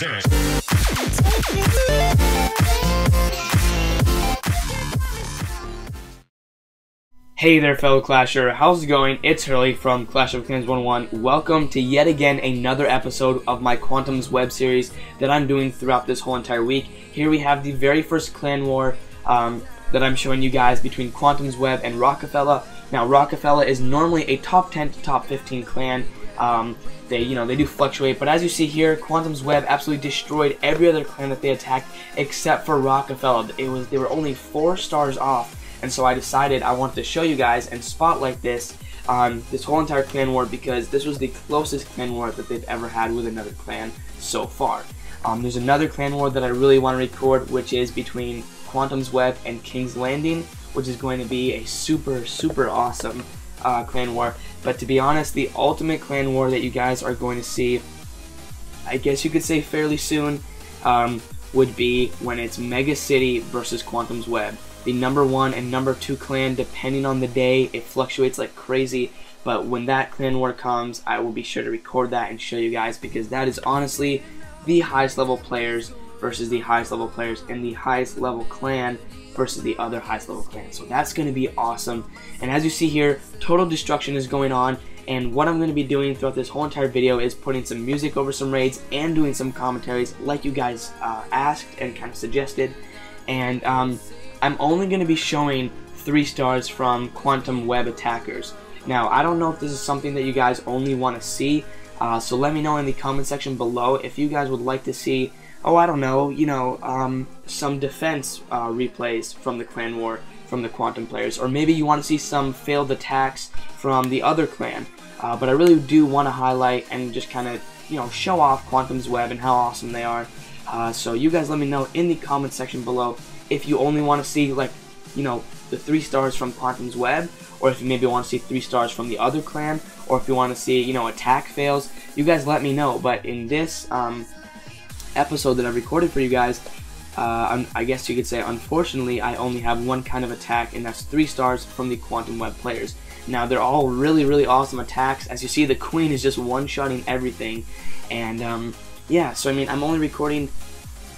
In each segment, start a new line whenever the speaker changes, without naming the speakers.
Hey there, fellow Clasher, how's it going? It's Hurley from Clash of Clans 101. Welcome to yet again another episode of my Quantum's web series that I'm doing throughout this whole entire week. Here we have the very first clan war that I'm showing you guys between Quantum's Web and Rockefeller. Now, Rockefeller is normally a top 10 to top 15 clan. They do fluctuate, but as you see here, Quantum's Web absolutely destroyed every other clan that they attacked except for Rockefeller. They were only 4 stars off. And so I decided I wanted to show you guys and spotlight this on this whole entire clan war because this was the closest clan war that they've ever had with another clan so far. There's another clan war that I really want to record, which is between Quantum's Web and King's Landing, which is going to be a super awesome clan war. But to be honest, the ultimate clan war that you guys are going to see, I guess you could say fairly soon, would be when it's Mega City versus Quantum's Web. The number 1 and number 2 clan, depending on the day, it fluctuates like crazy. But when that clan war comes, I will be sure to record that and show you guys, because that is honestly the highest level players versus the highest level players, and the highest level clan versus the other highest level clan. So that's going to be awesome. And as you see here, total destruction is going on. And what I'm going to be doing throughout this whole entire video is putting some music over some raids and doing some commentaries like you guys asked and kind of suggested. And I'm only going to be showing 3 stars from Quantum Web attackers. Now, I don't know if this is something that you guys only want to see, so let me know in the comment section below if you guys would like to see, I don't know, some defense replays from the clan war from the Quantum players, or maybe you want to see some failed attacks from the other clan. But I really do want to highlight and just kind of, show off Quantum's Web and how awesome they are. So you guys let me know in the comment section below if you only want to see, like, the 3 stars from Quantum's Web, or if you maybe want to see 3 stars from the other clan, or if you want to see, attack fails. You guys let me know. But in this episode that I recorded for you guys, I guess you could say, unfortunately, I only have one kind of attack, and that's 3 stars from the Quantum Web players. Now, they're all really awesome attacks. As you see, the Queen is just one-shotting everything. And, yeah, so I mean, I'm only recording,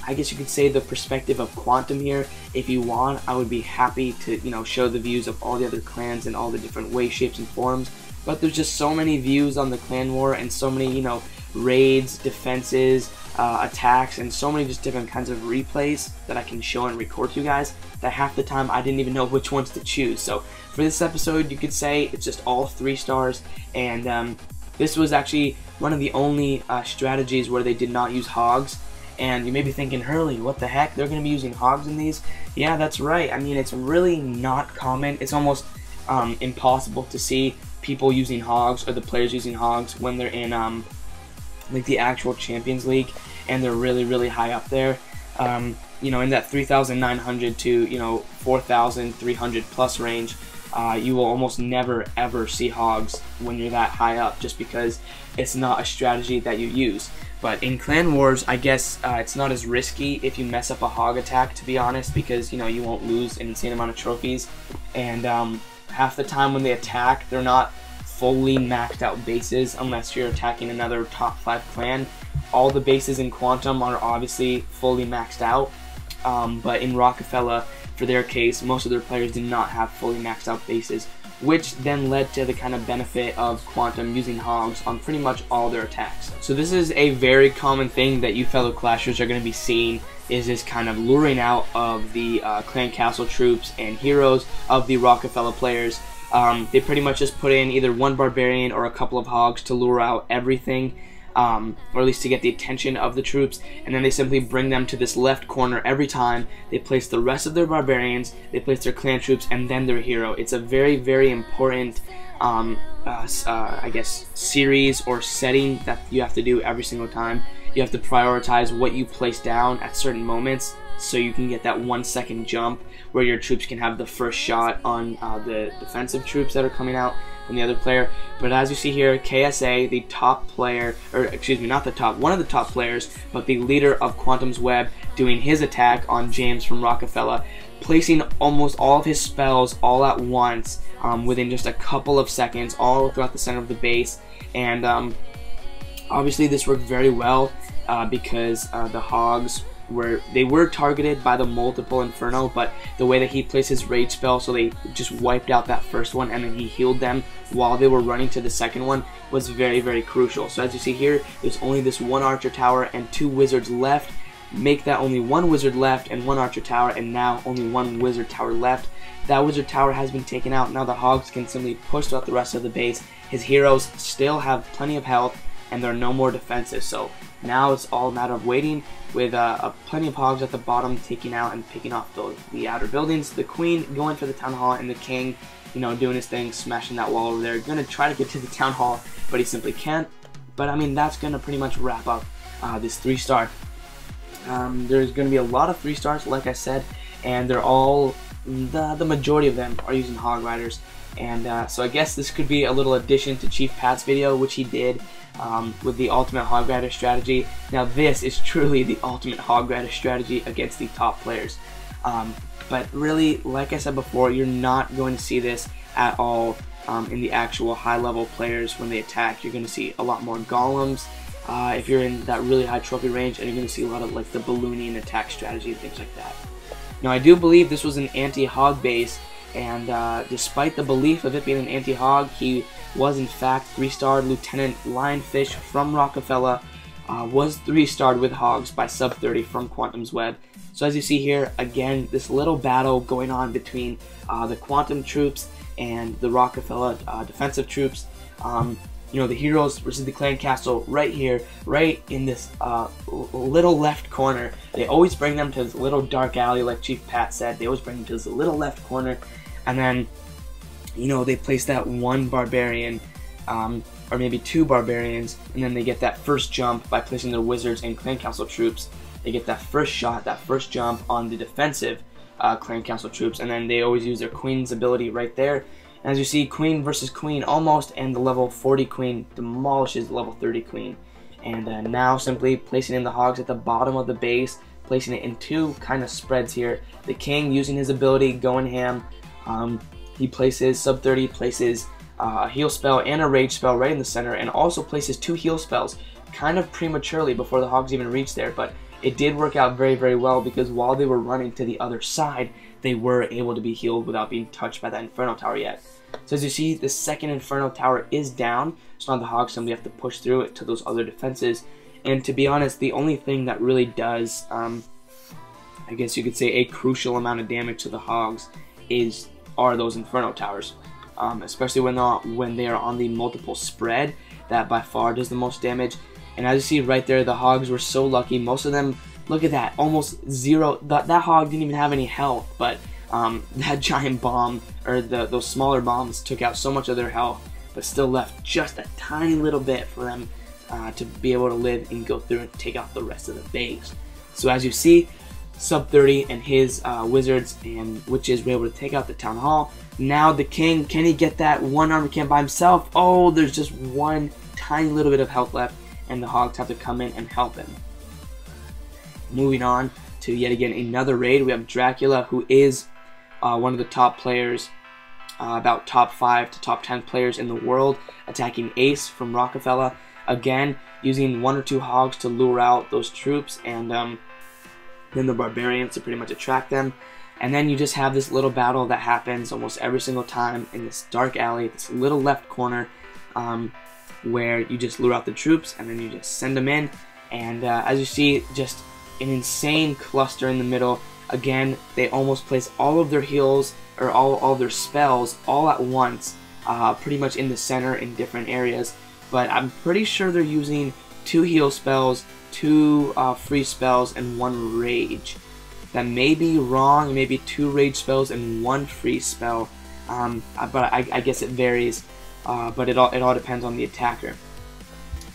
I guess you could say, the perspective of Quantum here. If you want, I would be happy to, show the views of all the other clans and all the different ways, shapes, and forms. But there's just so many views on the clan war, and so many, raids, defenses, attacks, and so many just different kinds of replays that I can show and record to you guys, that half the time I didn't even know which ones to choose. So for this episode, you could say it's just all 3 stars, and this was actually one of the only strategies where they did not use hogs. And you may be thinking, Hurley, what the heck? They're going to be using hogs in these? Yeah, that's right. I mean, it's really not common. It's almost impossible to see people using hogs, or the players using hogs, when they're in like the actual Champions League and they're really high up there. In that 3,900 to 4,300 plus range. You will almost never ever see hogs when you're that high up, just because it's not a strategy that you use. But in clan wars, I guess it's not as risky if you mess up a hog attack, to be honest, because you won't lose an insane amount of trophies. And half the time when they attack, they're not fully maxed out bases unless you're attacking another top 5 clan. All the bases in Quantum are obviously fully maxed out, but in Rockefeller, for their case, most of their players did not have fully maxed out bases, which then led to the kind of benefit of Quantum using hogs on pretty much all their attacks. So this is a very common thing that you fellow Clashers are going to be seeing, is this kind of luring out of the clan castle troops and heroes of the Rockefeller players. They pretty much just put in either one barbarian or a couple of hogs to lure out everything, or at least to get the attention of the troops, and then they simply bring them to this left corner every time. They place the rest of their barbarians, they place their clan troops, and then their hero. It's a very important I guess series or setting that you have to do every single time. You have to prioritize what you place down at certain moments, so you can get that 1-second jump where your troops can have the first shot on the defensive troops that are coming out from the other player. But as you see here, KSA, the top player, or excuse me, not the top, one of the top players, but the leader of Quantum's Web, doing his attack on James from Rockefeller, placing almost all of his spells all at once within just a couple of seconds, all throughout the center of the base. And obviously this worked very well. because the Hogs were targeted by the multiple Inferno, but the way that he placed his rage spell, so they just wiped out that first one and then he healed them while they were running to the second one, was very, very crucial. So as you see here, there's only this one Archer Tower and 2 Wizards left. Make that only 1 Wizard left and 1 Archer Tower, and now only 1 Wizard Tower left. That Wizard Tower has been taken out. Now the Hogs can simply push throughout the rest of the base. His heroes still have plenty of health and they're no more defensive, so now it's all a matter of waiting with plenty of Hogs at the bottom taking out and picking off the outer buildings. The Queen going for the Town Hall, and the King, you know, doing his thing, smashing that wall over there. Going to try to get to the Town Hall, but he simply can't. But I mean, that's going to pretty much wrap up this 3-star. There's going to be a lot of 3-stars, like I said, and they're all, the majority of them are using Hog Riders. And so I guess this could be a little addition to Chief Pat's video, which he did with the ultimate Hog Rider strategy. Now this is truly the ultimate Hog Rider strategy against the top players. But really, like I said before, you're not going to see this at all in the actual high level players when they attack. You're going to see a lot more Golems if you're in that really high trophy range, and you're going to see a lot of like the Balloonian attack strategy and things like that. Now I do believe this was an anti-Hog base, and despite the belief of it being an anti-Hog, he was in fact 3-starred. Lieutenant Lionfish from Rockefeller was 3-starred with Hogs by sub 30 from Quantum's Web. So as you see here, again, this little battle going on between the Quantum troops and the Rockefeller defensive troops. You know, the heroes versus the clan castle right here, right in this little left corner. They always bring them to this little dark alley, like Chief Pat said. They always bring them to this little left corner, and then, you know, they place that 1 barbarian, or maybe 2 barbarians, and then they get that first jump by placing their wizards and clan castle troops. They get that first shot, that first jump on the defensive clan castle troops, and then they always use their Queen's ability right there. And as you see, Queen versus Queen almost, and the level 40 Queen demolishes the level 30 Queen. And now simply placing in the Hogs at the bottom of the base, placing it in 2 kind of spreads here. The King using his ability, going ham. He places sub 30, places a heal spell and a rage spell right in the center, and also places 2 heal spells kind of prematurely before the Hogs even reach there. But it did work out very, very well, because while they were running to the other side, they were able to be healed without being touched by that Inferno Tower yet. So as you see, the second Inferno Tower is down, so now the Hogs simply have to push through it to those other defenses. And to be honest, the only thing that really does, I guess you could say, a crucial amount of damage to the Hogs are those Inferno Towers. Especially when they are on the multiple spread, that by far does the most damage. And as you see right there, the Hogs were so lucky. Most of them, look at that, almost 0. That Hog didn't even have any health, but that giant bomb, or those smaller bombs, took out so much of their health, but still left just a tiny little bit for them to be able to live and go through and take out the rest of the base. So as you see, sub 30 and his wizards and witches were able to take out the Town Hall. Now the King, can he get that 1 armor camp by himself? Oh, there's just 1 tiny little bit of health left, and the Hogs have to come in and help him. Moving on to yet again another raid, we have Dracula, who is one of the top players, about top 5 to top 10 players in the world, attacking Ace from Rockefeller. Again, using 1 or 2 Hogs to lure out those troops, and then the barbarians to pretty much attract them. And then you just have this little battle that happens almost every single time in this dark alley, this little left corner, where you just lure out the troops and then you just send them in. And as you see, just an insane cluster in the middle. Again, they almost place all of their heals, or all of their spells, all at once, pretty much in the center in different areas. But I'm pretty sure they're using 2 heal spells, 2 free spells, and 1 rage. That may be wrong, maybe 2 rage spells and 1 free spell, but I guess it varies, but it all depends on the attacker.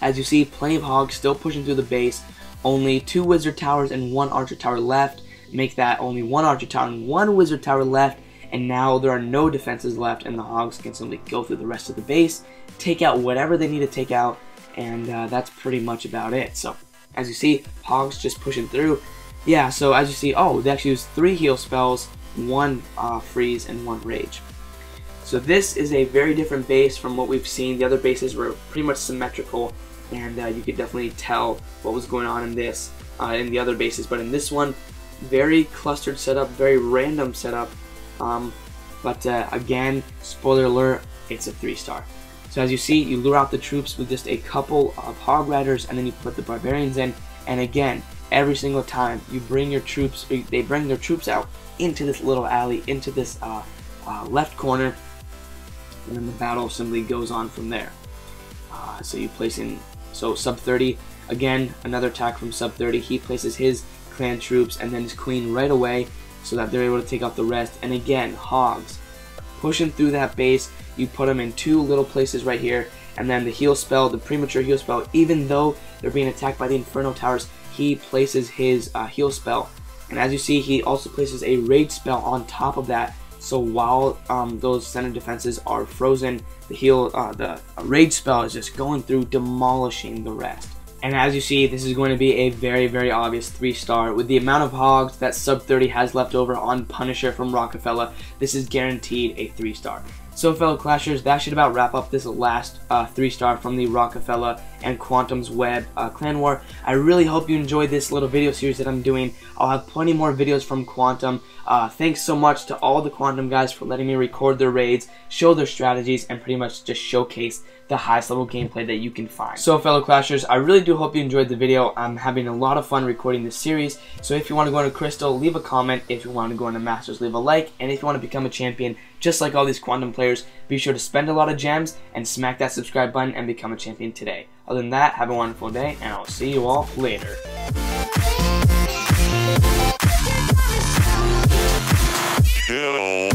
As you see, plenty of Hogs still pushing through the base, only 2 Wizard Towers and 1 Archer Tower left, make that only 1 Archer Tower and 1 Wizard Tower left, and now there are no defenses left, and the Hogs can simply go through the rest of the base, take out whatever they need to take out, and that's pretty much about it. So, as you see, Hogs just pushing through. Yeah, so as you see, oh, they actually use 3 heal spells, 1 freeze, and 1 rage. So this is a very different base from what we've seen. The other bases were pretty much symmetrical. and you could definitely tell what was going on in this in the other bases. But in this one, very clustered setup, very random setup. But again, spoiler alert, it's a 3-star. So as you see, you lure out the troops with just a couple of Hog Riders, and then you put the Barbarians in. And again, every single time you bring your troops, they bring their troops out into this little alley, into this left corner, and then the battle simply goes on from there. So you place in, so sub 30, again, another attack from sub 30. He places his clan troops and then his queen right away, so that they're able to take out the rest. And again, Hogs pushing through that base. You put them in 2 little places right here, and then the heal spell, the premature heal spell, even though they're being attacked by the Inferno Towers, he places his heal spell. And as you see, he also places a rage spell on top of that. So while those center defenses are frozen, the rage spell is just going through, demolishing the rest. And as you see, this is going to be a very, very obvious 3-star. With the amount of Hogs that sub 30 has left over on Punisher from Rockefeller, this is guaranteed a 3-star. So fellow Clashers, that should about wrap up this last 3-star from the Rockefeller and Quantum's Web clan war. I really hope you enjoyed this little video series that I'm doing. I'll have plenty more videos from Quantum. Thanks so much to all the Quantum guys for letting me record their raids, show their strategies, and pretty much just showcase the highest level gameplay that you can find. So fellow Clashers, I really do hope you enjoyed the video. I'm having a lot of fun recording this series. So if you want to go into Crystal, leave a comment. If you want to go into Masters, leave a like. And if you want to become a champion, just like all these Quantum players, be sure to spend a lot of gems and smack that subscribe button and become a champion today. Other than that, have a wonderful day, and I'll see you all later.
Yeah.